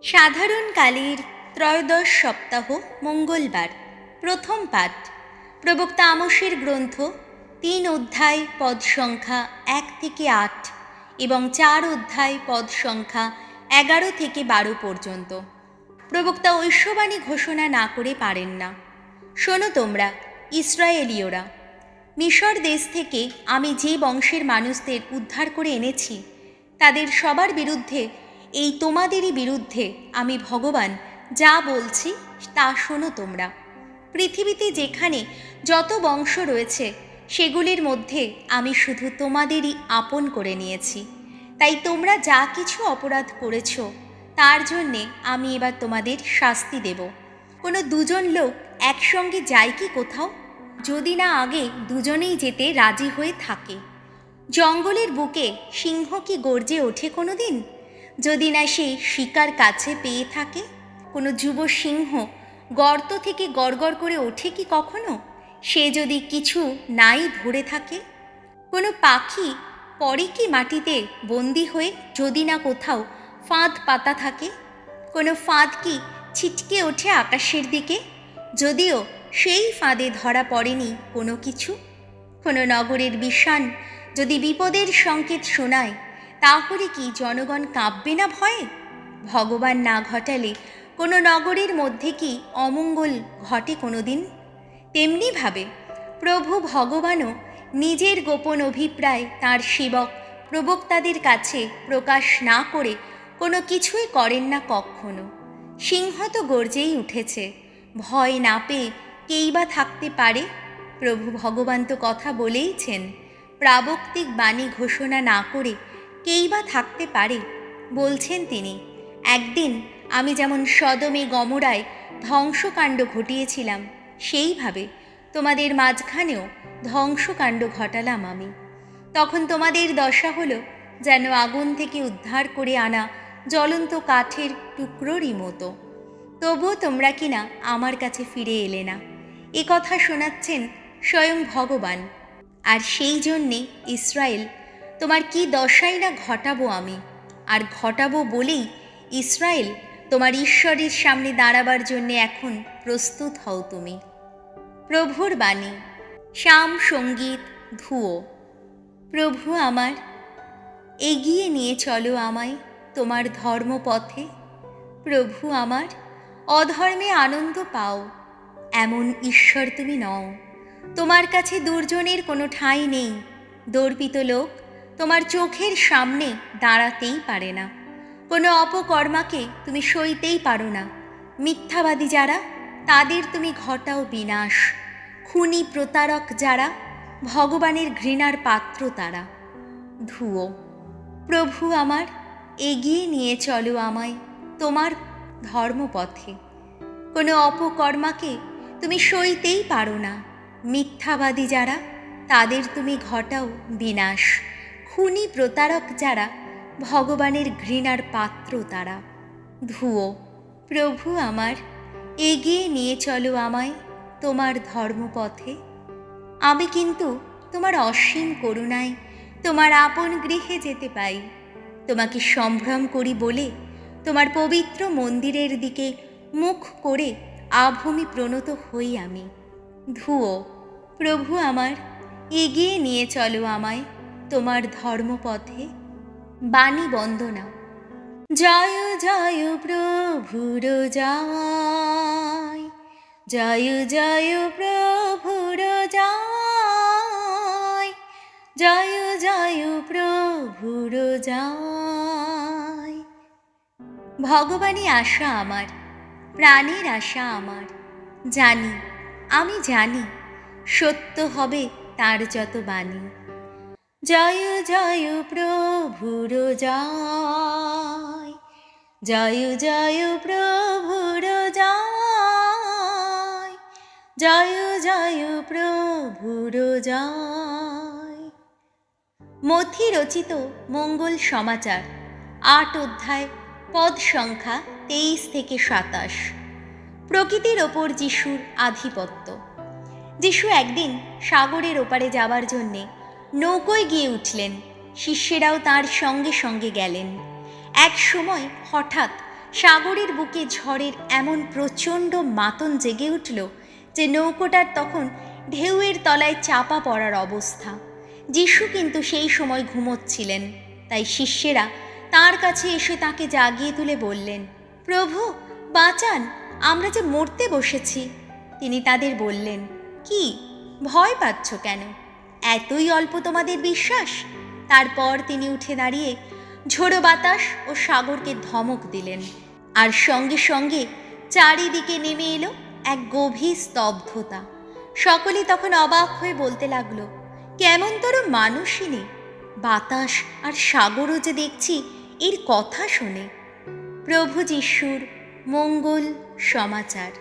সাধারণকালের ত্রয়োদশ সপ্তাহ মঙ্গলবার। প্রথম পাঠ প্রবক্তা আমোসের গ্রন্থ ৩ অধ্যায় পদ সংখ্যা ১ থেকে ৮ এবং ৪ অধ্যায় পদ সংখ্যা ১১ থেকে ১২ পর্যন্ত। প্রবক্তা ঐশ্ববাণী ঘোষণা না করে পারেন না। শোনো তোমরা ইসরায়েলীয়রা, মিশর দেশ থেকে আমি যে বংশের মানুষদের উদ্ধার করে এনেছি তাদের সবার বিরুদ্ধে, এই তোমাদেরই বিরুদ্ধে আমি ভগবান যা বলছি তা শোনো তোমরা। পৃথিবীতে যেখানে যত বংশ রয়েছে সেগুলির মধ্যে আমি শুধু তোমাদেরই আপন করে নিয়েছি। তাই তোমরা যা কিছু অপরাধ করেছ তার জন্যে আমি এবার তোমাদের শাস্তি দেব। কোনো দুজন লোক একসঙ্গে যায় কি কোথাও, যদি না আগে দুজনেই যেতে রাজি হয়ে থাকে? জঙ্গলের বুকে সিংহ কি গর্জে ওঠে কোনো দিন, যদি না সে শিকার কাছে পেয়ে থাকে? কোনো যুব সিংহ গর্ত থেকে গড়গড় করে ওঠে কি কখনো, সে যদি কিছু নাই ধরে থাকে? কোনো পাখি পড়ে কি মাটিতে বন্দি হয়ে, যদি না কোথাও ফাঁদ পাতা থাকে? কোনো ফাঁদ কি ছিটকে ওঠে আকাশের দিকে, যদিও সেই ফাঁদে ধরা পড়েনি কোনো কিছু? কোনো নগরের বিষাণ যদি বিপদের সংকেত শোনায়, তাহলে কি জনগণ কাঁপবে না ভয়ে? ভগবান না ঘটালে কোনো নগরের মধ্যে কি অমঙ্গল ঘটে কোনো দিন? তেমনিভাবে প্রভু ভগবানও নিজের গোপন অভিপ্রায় তাঁর সেবক প্রবক্তাদের কাছে প্রকাশ না করে কোনো কিছুই করেন না কখনো। সিংহ তো গর্জেই উঠেছে, ভয় না পেয়ে কেই বা থাকতে পারে? প্রভু ভগবান তো কথা বলেইছেন, প্রাবক্তিক বাণী ঘোষণা না করে কেই বা থাকতে পারে? বলছেন তিনি, একদিন আমি যেমন সদমে গমরায় ধ্বংসকাণ্ড ঘটিয়েছিলাম, সেইভাবে তোমাদের মাঝখানেও ধ্বংসকাণ্ড ঘটালাম আমি। তখন তোমাদের দশা হলো যেন আগুন থেকে উদ্ধার করে আনা জ্বলন্ত কাঠের টুকরোরই মতো। তবুও তোমরা কিনা আমার কাছে ফিরে এলে না, এ কথা শোনাচ্ছেন স্বয়ং ভগবান। আর সেই জন্যে ইসরায়েল, তোমার কি দশাই না ঘটাবো আমি, আর ঘটাবো বলেই ইসরায়েল, তোমার ঈশ্বরের সামনে দাঁড়াবার জন্যে এখন প্রস্তুত হও তুমি। প্রভুর বাণী। শ্যাম সঙ্গীত ধুয়ো। প্রভু আমার, এগিয়ে নিয়ে চলো আমায় তোমার ধর্মপথে। প্রভু আমার, অধর্মে আনন্দ পাও এমন ঈশ্বর তুমি নও। তোমার কাছে দুর্জনের কোনো ঠাঁই নেই। দর্পিত লোক তোমার চোখের সামনে দাঁড়াতেই পারে না। কোনো অপকর্মাকে তুমি সইতেই পারো না। মিথ্যাবাদী যারা, তাদের তুমি ঘটাও বিনাশ। খুনি প্রতারক যারা, ভগবানের ঘৃণার পাত্র তারা। ধুয়ো। প্রভু আমার, এগিয়ে নিয়ে চলো আমায় তোমার ধর্মপথে। কোনো অপকর্মাকে তুমি সইতেই পারো না। মিথ্যাবাদী যারা, তাদের তুমি ঘটাও বিনাশ। খুনি প্রতারক যারা, ভগবানের ঘৃণার পাত্র তারা। ধুয়ো। প্রভু আমার, এগিয়ে নিয়ে চলো আমায় তোমার ধর্মপথে। আমি কিন্তু তোমার অসীম করুণায় তোমার আপন গৃহে যেতে পাই। তোমাকে সম্ভ্রম করি বলে তোমার পবিত্র মন্দিরের দিকে মুখ করে আভূমি প্রণত হই আমি। ধুয়ো। প্রভু আমার, এগিয়ে নিয়ে চলো আমায় তোমার ধর্মপথে। বাণী বন্দনা। জয় জয় প্রভুর জয়, জয় জয় প্রভুর জয়, জয় জয় প্রভুর জয়। ভগবানই আশা আমার, প্রাণের আশা আমার। জানি, আমি জানি, সত্য হবে তার যত বাণী। জয় জয় প্রভুর জয়, জয় জয় প্রভুর জয়, জয় জয় প্রভুর জয়। মথি রচিত মঙ্গল সমাচার ৮ অধ্যায় পদ সংখ্যা ২৩ থেকে ২৭। প্রকৃতির ওপর যিশুর আধিপত্য। যিশু একদিন সাগরের ওপারে যাবার জন্যে নৌকোয় গিয়ে উঠলেন। শিষ্যেরাও তাঁর সঙ্গে সঙ্গে গেলেন। এক সময় হঠাৎ সাগরের বুকে ঝড়ের এমন প্রচণ্ড মাতন জেগে উঠল যে নৌকোটার তখন ঢেউয়ের তলায় চাপা পড়ার অবস্থা। যিশু কিন্তু সেই সময় ঘুমোচ্ছিলেন, তাই শিষ্যেরা তাঁর কাছে এসে তাকে জাগিয়ে তুলে বললেন, প্রভু বাঁচান, আমরা যে মরতে বসেছি। তিনি তাদের বললেন, কি ভয় পাচ্ছ কেন? এতই অল্প তোমাদের বিশ্বাস? তারপর তিনি উঠে দাঁড়িয়ে ঝোড়ো বাতাস ও সাগরকে ধমক দিলেন, আর সঙ্গে সঙ্গে চারিদিকে নেমে এলো এক গভীর স্তব্ধতা। সকলে তখন অবাক হয়ে বলতে লাগলো, কেমন তোর মানুষই নেই, বাতাস আর সাগরও যে দেখছি এর কথা শোনে। প্রভু যিশুর মঙ্গল সমাচার।